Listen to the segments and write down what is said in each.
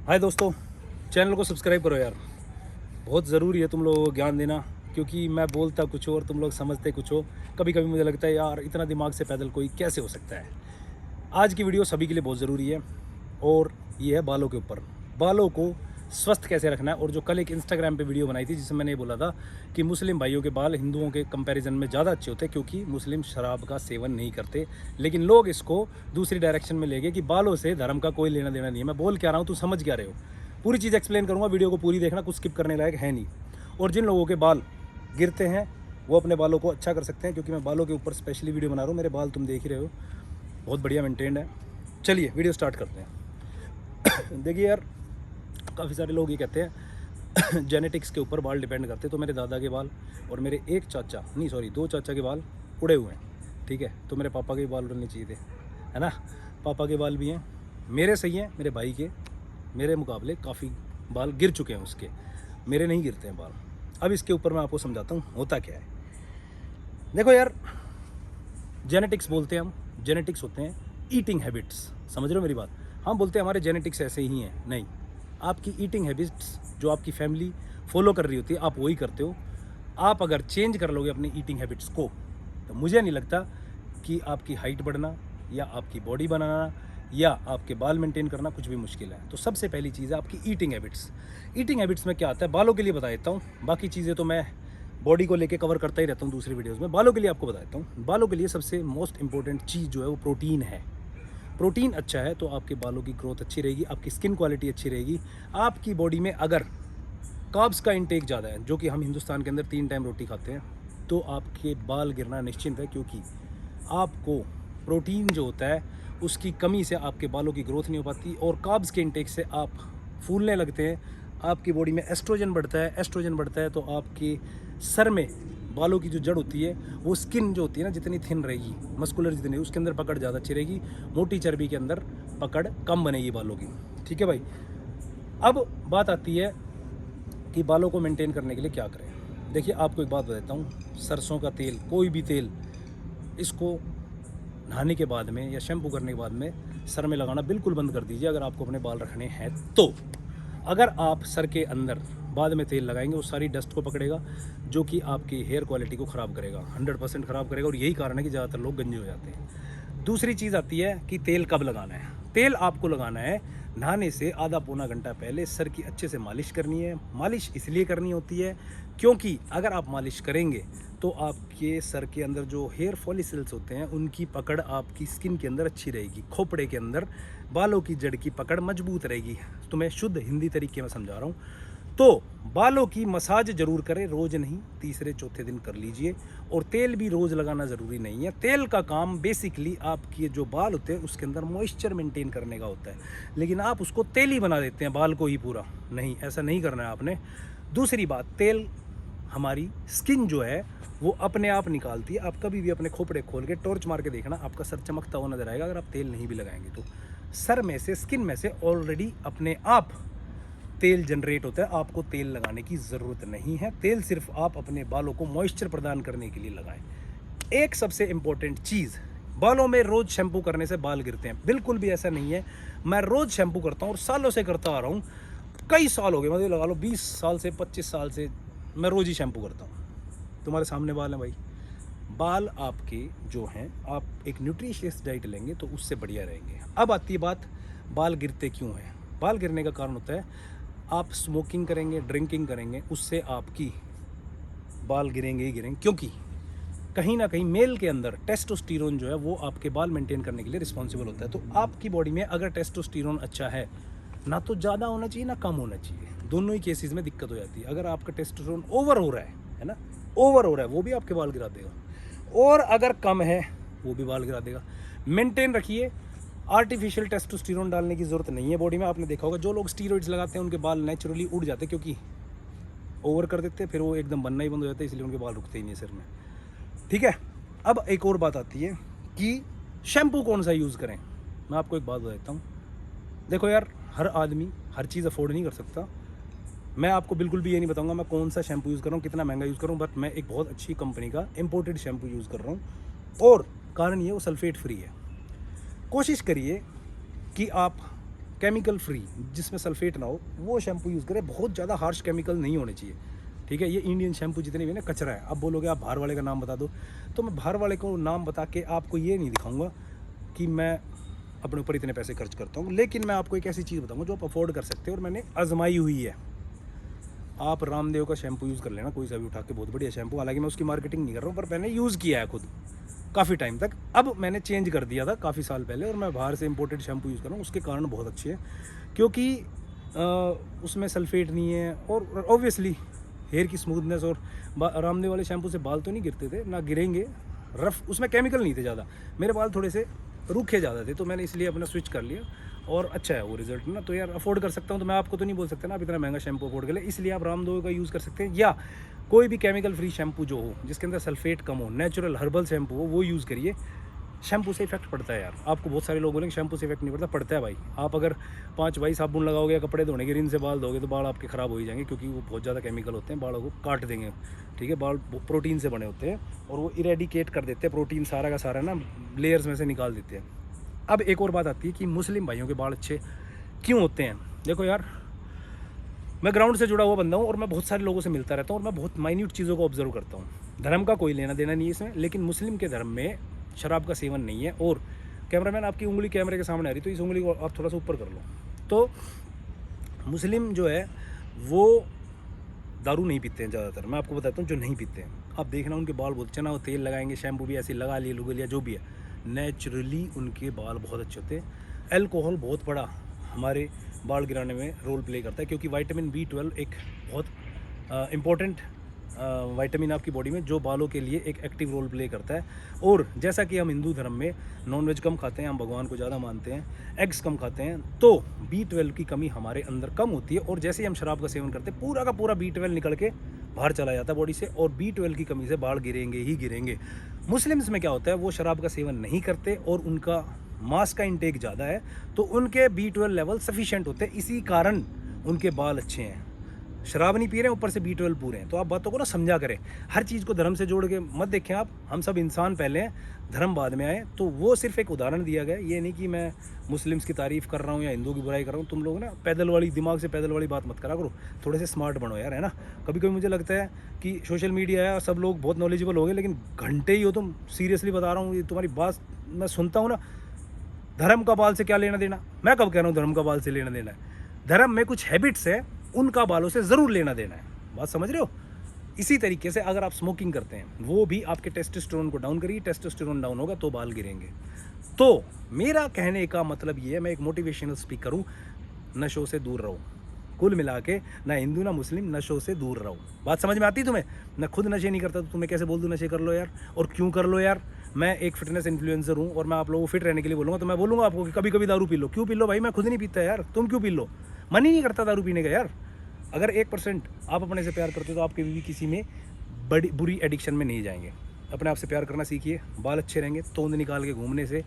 हाय दोस्तों, चैनल को सब्सक्राइब करो यार। बहुत ज़रूरी है तुम लोगों को ज्ञान देना, क्योंकि मैं बोलता कुछ हो और तुम लोग समझते कुछ हो। कभी कभी मुझे लगता है यार, इतना दिमाग से पैदल कोई कैसे हो सकता है। आज की वीडियो सभी के लिए बहुत ज़रूरी है और ये है बालों के ऊपर। बालों को स्वस्थ कैसे रखना है। और जो कल एक इंस्टाग्राम पे वीडियो बनाई थी जिसमें मैंने ये बोला था कि मुस्लिम भाइयों के बाल हिंदुओं के कंपैरिजन में ज़्यादा अच्छे होते हैं, क्योंकि मुस्लिम शराब का सेवन नहीं करते। लेकिन लोग इसको दूसरी डायरेक्शन में ले गए कि बालों से धर्म का कोई लेना देना नहीं है। मैं बोल क्या रहा हूँ, तू समझ क्या रहे हो। पूरी चीज़ एक्सप्लेन करूँगा, वीडियो को पूरी देखना, कुछ स्किप करने लायक है नहीं। और जिन लोगों के बाल गिरते हैं वो अपने बालों को अच्छा कर सकते हैं, क्योंकि मैं बालों के ऊपर स्पेशली वीडियो बना रहा हूँ। मेरे बाल तुम देख ही रहे हो, बहुत बढ़िया मेंटेन्ड है। चलिए वीडियो स्टार्ट करते हैं। देखिए यार, काफ़ी सारे लोग ये कहते हैं जेनेटिक्स के ऊपर बाल डिपेंड करते हैं। तो मेरे दादा के बाल और मेरे दो चाचा के बाल उड़े हुए हैं, ठीक है। तो मेरे पापा के भी बाल उड़ने चाहिए थे, है ना। पापा के बाल भी हैं, मेरे सही हैं, मेरे भाई के मेरे मुकाबले काफ़ी बाल गिर चुके हैं उसके, मेरे नहीं गिरते हैं बाल। अब इसके ऊपर मैं आपको समझाता हूँ होता क्या है। देखो यार, जेनेटिक्स बोलते हैं हम, जेनेटिक्स होते हैं ईटिंग हैबिट्स। समझ रहे हो मेरी बात। हम बोलते हैं हमारे जेनेटिक्स ऐसे ही हैं, नहीं। आपकी ईटिंग हैबिट्स जो आपकी फैमिली फॉलो कर रही होती है, आप वही करते हो। आप अगर चेंज कर लोगे अपनी ईटिंग हैबिट्स को, तो मुझे नहीं लगता कि आपकी हाइट बढ़ना या आपकी बॉडी बनाना या आपके बाल मेंटेन करना कुछ भी मुश्किल है। तो सबसे पहली चीज़ है आपकी ईटिंग हैबिट्स। ईटिंग हैबिट्स में क्या आता है, बालों के लिए बता देता हूँ। बाकी चीज़ें तो मैं बॉडी को लेके कवर करता ही रहता हूँ दूसरी वीडियोस में। बालों के लिए आपको बताता हूँ, बालों के लिए सबसे मोस्ट इंपॉर्टेंट चीज़ जो है वो प्रोटीन है। प्रोटीन अच्छा है तो आपके बालों की ग्रोथ अच्छी रहेगी, आपकी स्किन क्वालिटी अच्छी रहेगी। आपकी बॉडी में अगर कार्ब्स का इंटेक ज़्यादा है, जो कि हम हिंदुस्तान के अंदर 3 टाइम रोटी खाते हैं, तो आपके बाल गिरना निश्चिंत है। क्योंकि आपको प्रोटीन जो होता है उसकी कमी से आपके बालों की ग्रोथ नहीं हो पाती, और कार्ब्स के इंटेक से आप फूलने लगते हैं। आपकी बॉडी में एस्ट्रोजन बढ़ता है, एस्ट्रोजन बढ़ता है तो आपके सर में बालों की जो जड़ होती है, वो स्किन जो होती है ना, जितनी थिन रहेगी, मस्कुलर जितनी, उसके अंदर पकड़ ज़्यादा अच्छी रहेगी। मोटी चर्बी के अंदर पकड़ कम बनेगी बालों की, ठीक है भाई। अब बात आती है कि बालों को मेंटेन करने के लिए क्या करें। देखिए आपको एक बात बताता हूँ, सरसों का तेल, कोई भी तेल, इसको नहाने के बाद में या शैम्पू करने के बाद में सर में लगाना बिल्कुल बंद कर दीजिए, अगर आपको अपने बाल रखने हैं तो। अगर आप सर के अंदर बाद में तेल लगाएंगे, वो सारी डस्ट को पकड़ेगा, जो कि आपकी हेयर क्वालिटी को ख़राब करेगा, 100% ख़राब करेगा। और यही कारण है कि ज़्यादातर लोग गंजे हो जाते हैं। दूसरी चीज़ आती है कि तेल कब लगाना है। तेल आपको लगाना है नहाने से आधा पौना घंटा पहले। सर की अच्छे से मालिश करनी है। मालिश इसलिए करनी होती है क्योंकि अगर आप मालिश करेंगे तो आपके सर के अंदर जो हेयर फॉलिकल्स होते हैं उनकी पकड़ आपकी स्किन के अंदर अच्छी रहेगी। खोपड़े के अंदर बालों की जड़ की पकड़ मजबूत रहेगी। तो मैं शुद्ध हिंदी तरीके में समझा रहा हूँ। तो बालों की मसाज जरूर करें, रोज नहीं, तीसरे चौथे दिन कर लीजिए। और तेल भी रोज लगाना ज़रूरी नहीं है। तेल का काम बेसिकली आपके जो बाल होते हैं उसके अंदर मॉइस्चर मेंटेन करने का होता है, लेकिन आप उसको तेल ही बना देते हैं बाल को ही पूरा। नहीं, ऐसा नहीं करना है आपने। दूसरी बात, तेल हमारी स्किन जो है वो अपने आप निकालती है। आप कभी भी अपने खोपड़े खोल के टॉर्च मार के देखना, आपका सर चमकता हुआ नजर आएगा अगर आप तेल नहीं भी लगाएंगे तो। सर में से, स्किन में से ऑलरेडी अपने आप तेल जनरेट होता है, आपको तेल लगाने की ज़रूरत नहीं है। तेल सिर्फ आप अपने बालों को मॉइस्चर प्रदान करने के लिए लगाएं। एक सबसे इम्पोर्टेंट चीज़, बालों में रोज़ शैम्पू करने से बाल गिरते हैं, बिल्कुल भी ऐसा नहीं है। मैं रोज़ शैम्पू करता हूँ और सालों से करता आ रहा हूँ, कई साल हो गए, मतलब लगा लो 20 साल से 25 साल से मैं रोज़ ही शैम्पू करता हूँ। तुम्हारे सामने बाल हैं भाई। बाल आपके जो हैं, आप एक न्यूट्रिशियस डाइट लेंगे तो उससे बढ़िया रहेंगे। अब आती है बात, बाल गिरते क्यों हैं। बाल गिरने का कारण होता है आप स्मोकिंग करेंगे, ड्रिंकिंग करेंगे, उससे आपकी बाल गिरेंगे ही गिरेंगे। क्योंकि कहीं ना कहीं मेल के अंदर टेस्टोस्टेरोन जो है वो आपके बाल मेंटेन करने के लिए रिस्पॉन्सिबल होता है। तो आपकी बॉडी में अगर टेस्टोस्टेरोन अच्छा है, ना तो ज़्यादा होना चाहिए ना कम होना चाहिए, दोनों ही केसेस में दिक्कत हो जाती है। अगर आपका टेस्टोस्टेरोन ओवर हो रहा है ना, ओवर हो रहा है, वो भी आपके बाल गिरा देगा। और अगर कम है वो भी बाल गिरा देगा। मेंटेन रखिए। आर्टिफिशियल टेस्टोस्टेरोन डालने की ज़रूरत नहीं है बॉडी में। आपने देखा होगा जो लोग स्टीरॉइड्स लगाते हैं उनके बाल नेचुरली उड़ जाते हैं, क्योंकि ओवर कर देते हैं, फिर वो एकदम बनना ही बंद हो जाता है, इसलिए उनके बाल रुकते ही नहीं सिर में, ठीक है। अब एक और बात आती है कि शैम्पू कौन सा यूज़ करें। मैं आपको एक बात बताता हूँ। देखो यार, हर आदमी हर चीज़ अफोर्ड नहीं कर सकता। मैं आपको बिल्कुल भी ये नहीं बताऊंगा मैं कौन सा शैम्पू यूज़ कर रहा हूँ, कितना महंगा यूज़ कर रहा हूँ, बट मैं एक बहुत अच्छी कंपनी का इंपोर्टेड शैम्पू यूज़ कर रहा हूँ। और कारण ये, वो सल्फेट फ्री है। कोशिश करिए कि आप केमिकल फ्री, जिसमें सल्फेट ना हो, वो शैम्पू यूज़ करें। बहुत ज़्यादा हार्श केमिकल नहीं होने चाहिए, ठीक है। ये इंडियन शैम्पू जितने भी ना कचरा है। अब बोलोगे आप बाहर वाले का नाम बता दो, तो मैं बाहर वाले को नाम बता के आपको ये नहीं दिखाऊंगा कि मैं अपने ऊपर इतने पैसे खर्च करता हूँ, लेकिन मैं आपको एक ऐसी चीज़ बताऊँगा जो आप अफोर्ड कर सकते हो और मैंने आजमाई हुई है। आप रामदेव का शैम्पू यूज़ कर लेना, कोई सा भी उठा के, बहुत बढ़िया शैम्पू। हालांकि मैं उसकी मार्केटिंग नहीं कर रहा हूँ, पर मैंने यूज़ किया है खुद काफ़ी टाइम तक। अब मैंने चेंज कर दिया था काफ़ी साल पहले, और मैं बाहर से इंपोर्टेड शैम्पू यूज़ कर रहा हूँ। उसके कारण बहुत अच्छे हैं, क्योंकि उसमें सल्फेट नहीं है, और ऑब्वियसली हेयर की स्मूथनेस। और रामदेव वाले शैम्पू से बाल तो नहीं गिरते थे, ना गिरेंगे, रफ, उसमें केमिकल नहीं थे ज़्यादा। मेरे बाल थोड़े से रूखे ज़्यादा थे, तो मैंने इसलिए अपना स्विच कर लिया, और अच्छा है वो रिजल्ट ना। तो यार अफोर्ड कर सकता हूँ, तो मैं आपको तो नहीं बोल सकता ना आप इतना महंगा शैम्पू अफोर्ड कर ले, इसलिए आप रामदेव का यूज़ कर सकते हैं, या कोई भी केमिकल फ्री शैम्पू जो हो, जिसके अंदर सल्फेट कम हो, नेचुरल हर्बल शैम्पू हो, वो यूज़ करिए। शैम्पू से इफेक्ट पड़ता है यार। आपको बहुत सारे लोग बोलेंगे शैम्पू से इफेक्ट नहीं पड़ता, पड़ता है भाई। आप अगर 5 भाई साबुन लगाओगे या कपड़े धोने के रिन से बाल धोगे, तो बाल आपके ख़राब हो ही जाएंगे, क्योंकि वो बहुत ज़्यादा केमिकल होते हैं, बालों को काट देंगे, ठीक है। बाल प्रोटीन से बने होते हैं, और वो इरेडिकेट कर देते हैं प्रोटीन सारा का सारा ना, लेयर्स में से निकाल देते हैं। अब एक और बात आती है कि मुस्लिम भाइयों के बाल अच्छे क्यों होते हैं। देखो यार, मैं ग्राउंड से जुड़ा हुआ बंदा हूँ, और मैं बहुत सारे लोगों से मिलता रहता हूँ, और मैं बहुत माइन्यूट चीज़ों को ऑब्जर्व करता हूँ। धर्म का कोई लेना देना नहीं है इसमें, लेकिन मुस्लिम के धर्म में शराब का सेवन नहीं है। और कैमरामैन, आपकी उंगली कैमरे के सामने आ रही, तो इस उंगली को आप थोड़ा सा ऊपर कर लो। तो मुस्लिम जो है वो दारू नहीं पीते हैं ज़्यादातर। मैं आपको बताता हूँ जो नहीं पीते हैं, आप देखना उनके बाल बहुत अच्छे ना, वो तेल लगाएंगे, शैम्पू भी ऐसे लगा लिए, लुग लिया, जो भी है, नेचुरली उनके बाल बहुत अच्छे होते हैं। अल्कोहल बहुत बड़ा हमारे बाल गिराने में रोल प्ले करता है, क्योंकि विटामिन B12 एक बहुत इम्पोर्टेंट विटामिन आपकी बॉडी में, जो बालों के लिए एक एक्टिव रोल प्ले करता है। और जैसा कि हम हिंदू धर्म में नॉनवेज कम खाते हैं, हम भगवान को ज़्यादा मानते हैं, एग्स कम खाते हैं, तो B12 की कमी हमारे अंदर कम होती है। और जैसे ही हम शराब का सेवन करते हैं, पूरा का पूरा B12 निकल के बाहर चला जाता है बॉडी से, और B12 की कमी से बाल गिरेंगे ही गिरेंगे। मुस्लिम्स में क्या होता है, वो शराब का सेवन नहीं करते, और उनका मांस का इंटेक ज़्यादा है, तो उनके B12 लेवल सफिशिएंट होते हैं, इसी कारण उनके बाल अच्छे हैं। शराब नहीं पी रहे हैं, ऊपर से B12 पूरे हैं। तो आप बातों को ना समझा करें, हर चीज़ को धर्म से जोड़ के मत देखें आप। हम सब इंसान पहले हैं, धर्म बाद में आए। तो वो सिर्फ एक उदाहरण दिया गया, ये नहीं कि मैं मुस्लिम्स की तारीफ़ कर रहा हूँ या हिंदुओं की बुराई कर रहा हूँ। तुम लोग ना पैदल वाली, दिमाग से पैदल वाली बात मत करा करो, थोड़े से स्मार्ट बनो यार, है ना। कभी कभी मुझे लगता है कि सोशल मीडिया है, सब लोग बहुत नॉलेजेबल हो गए, लेकिन घंटे ही हो तुम। सीरियसली बता रहा हूँ, ये तुम्हारी बात मैं सुनता हूँ ना, धर्म का बाल से क्या लेना देना। मैं कब कह रहा हूँ धर्म का बाल से लेना देना है, धर्म में कुछ हैबिट्स है, उनका बालों से ज़रूर लेना देना है। बात समझ रहे हो। इसी तरीके से अगर आप स्मोकिंग करते हैं, वो भी आपके टेस्टोस्टेरोन को डाउन करिए, टेस्टोस्टेरोन डाउन होगा तो बाल गिरेंगे। तो मेरा कहने का मतलब ये है, मैं एक मोटिवेशनल स्पीकर हूँ, नशों से दूर रहो। कुल मिला के ना हिंदू ना मुस्लिम, नशों से दूर रहो। बात समझ में आती है तुम्हें। मैं खुद नशे नहीं करता, तो तुम्हें कैसे बोल दूँ नशे कर लो यार। और क्यों कर लो यार, मैं एक फिटनेस इन्फ्लुएंसर हूँ, और मैं आप लोगों को फिट रहने के लिए बोलूँगा, तो मैं बोलूँगा आपको कि कभी कभी दारू पी लो। क्यों पी लो भाई, मैं खुद नहीं पीता यार, तुम क्यों पी लो। मन ही नहीं करता दारू पीने का यार। अगर 1% आप अपने से प्यार करते हो, तो आप कभी भी किसी में बड़ी बुरी एडिक्शन में नहीं जाएंगे। अपने आप से प्यार करना सीखिए, बाल अच्छे रहेंगे। तोंद निकाल के घूमने से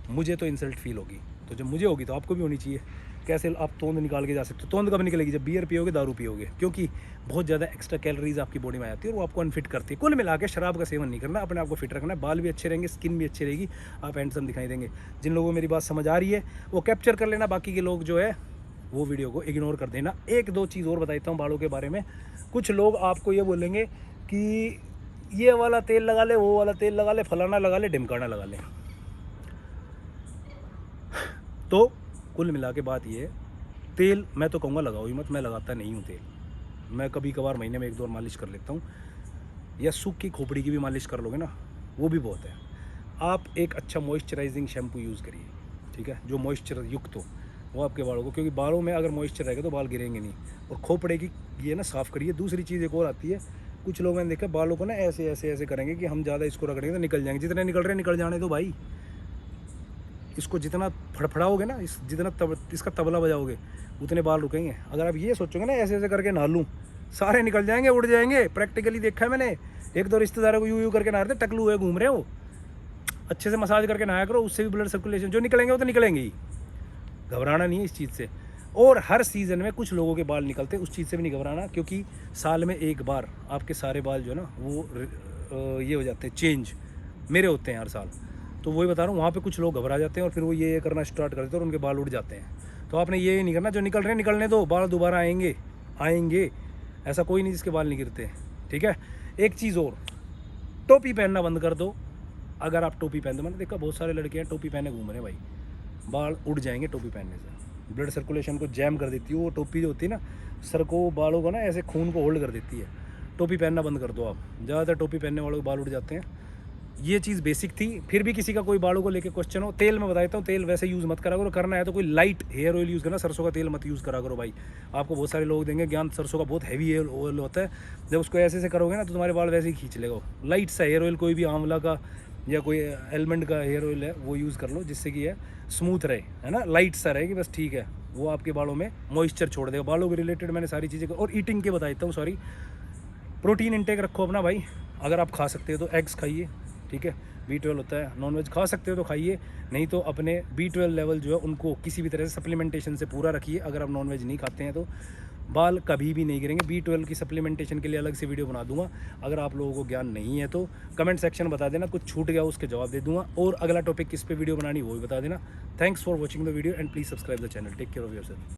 मुझे तो इंसल्ट फील होगी, तो जब मुझे होगी तो आपको भी होनी चाहिए। कैसे आप तोंद निकाल के जा सकते हो। तोंद कब निकलेगी, जब बियर पियोगे, दारू पियोगे, क्योंकि बहुत ज़्यादा एक्स्ट्रा कैलोरीज आपकी बॉडी में आती है, और वो आपको अनफिट करती है। कुल मिला के शराब का सेवन नहीं करना, अपने आप को फिट रखना है। बाल भी अच्छे रहेंगे, स्किन भी अच्छी रहेगी, आप हैंडसम दिखाई देंगे। जिन लोगों को मेरी बात समझ आ रही है वो कैप्चर कर लेना, बाकी के लोग जो है वो वीडियो को इग्नोर कर देना। एक दो चीज़ और बताता हूँ बालों के बारे में। कुछ लोग आपको ये बोलेंगे कि ये वाला तेल लगा ले, वो वाला तेल लगा ले, फलाना लगा ले, ढिमकाना लगा ले। तो कुल मिला के बात ये है, तेल मैं तो कहूँगा लगाओ ही मत, मैं लगाता नहीं हूँ तेल। मैं कभी कभार महीने में 1-2 मालिश कर लेता हूँ, या सूख की खोपड़ी की भी मालिश कर लोगे ना, वो भी बहुत है। आप एक अच्छा मॉइस्चराइजिंग शैम्पू यूज़ करिए, ठीक है, जो मॉइस्चर युक्त हो, वो आपके बालों को, क्योंकि बालों में अगर मॉइस्चर रहेगा तो बाल गिरेंगे नहीं। और खोपड़े की ये ना साफ़ करिए। दूसरी चीज़ एक और आती है, कुछ लोग मैंने देखा बालों को ना ऐसे ऐसे ऐसे करेंगे कि हम ज़्यादा इसको रगड़ेंगे तो निकल जाएंगे। जितने निकल रहे हैं निकल जाने दो भाई। इसको जितना फड़फड़ाओगे ना, जितना इसका तबला बजाओगे, उतने बाल रुकेंगे। अगर आप ये सोचोगे ना ऐसे ऐसे करके नहा लूँ, सारे निकल जाएंगे, उड़ जाएंगे। प्रैक्टिकली देखा है मैंने, 1-2 रिश्तेदारों को यूँ करके नहा रहे थे, टकलू हुए घूम रहे हो। अच्छे से मसाज करके नहाया करो, उससे भी ब्लड सर्कुलेशन, जो निकलेंगे वो तो निकलेंगे ही। घबराना नहीं है इस चीज़ से। और हर सीज़न में कुछ लोगों के बाल निकलते हैं, उस चीज़ से भी नहीं घबराना, क्योंकि साल में एक बार आपके सारे बाल जो है ना वो ये हो जाते हैं चेंज। मेरे होते हैं हर साल, तो वही बता रहा हूँ। वहाँ पे कुछ लोग घबरा जाते हैं और फिर वो ये करना स्टार्ट कर देते हैं और उनके बाल उड़ जाते हैं। तो आपने ये नहीं करना, जो निकल रहे हैं निकलने दो, बाल दोबारा आएंगे। ऐसा कोई नहीं जिसके बाल नहीं गिरते, ठीक है। एक चीज़ और, टोपी पहनना बंद कर दो। अगर आप टोपी पहनते, मैंने देखा बहुत सारे लड़के हैं टोपी पहने घूम रहे हैं भाई, बाल उड़ जाएंगे टोपी पहनने से। ब्लड सर्कुलेशन को जैम कर देती है वो टोपी जो होती है ना, सर को, बालों को ना ऐसे खून को होल्ड कर देती है। टोपी पहनना बंद कर दो आप। ज़्यादातर टोपी पहनने वालों के बाल उड़ जाते हैं। ये चीज़ बेसिक थी। फिर भी किसी का कोई बालों को लेके क्वेश्चन हो, तेल मैं बताता हूँ, तेल वैसे यूज़ मत करा करो। करना है तो कोई लाइट हेयर ऑयल यूज़ करना, सरसों का तेल मत यूज़ करा करो भाई। आपको बहुत सारे लोग देंगे ज्ञान, सरसों का बहुत हैवी हेयर ऑयल होता है, जब उसको ऐसे से करोगे ना तो तुम्हारे बाल वैसे ही खींच लेगा। लाइट सा हेयर ऑयल, कोई भी आंवला का या कोई एलमंड का हेयर ऑयल है वो यूज़ कर लो, जिससे कि है स्मूथ रहे, है ना, लाइट सा रहे कि बस, ठीक है। वो आपके बालों में मॉइस्चर छोड़ देगा। बालों के रिलेटेड मैंने सारी चीज़ें, और ईटिंग के बता देता हूँ, सॉरी। प्रोटीन इंटेक रखो अपना भाई, अगर आप खा सकते हो तो एग्स खाइए, ठीक है। B12 होता है, नॉनवेज खा सकते हो तो खाइए, नहीं तो अपने B12 लेवल जो है उनको किसी भी तरह से सप्लीमेंटेशन से पूरा रखिए। अगर आप नॉनवेज नहीं खाते हैं तो बाल कभी भी नहीं गिरेंगे। B12 की सप्लीमेंटेशन के लिए अलग से वीडियो बना दूंगा। अगर आप लोगों को ज्ञान नहीं है तो कमेंट सेक्शन बता देना, कुछ छूट गया उसके जवाब दे दूंगा, और अगला टॉपिक किस पे वीडियो बनानी वो भी बता देना। Thanks for watching the video and please subscribe the channel. Take care of yourself.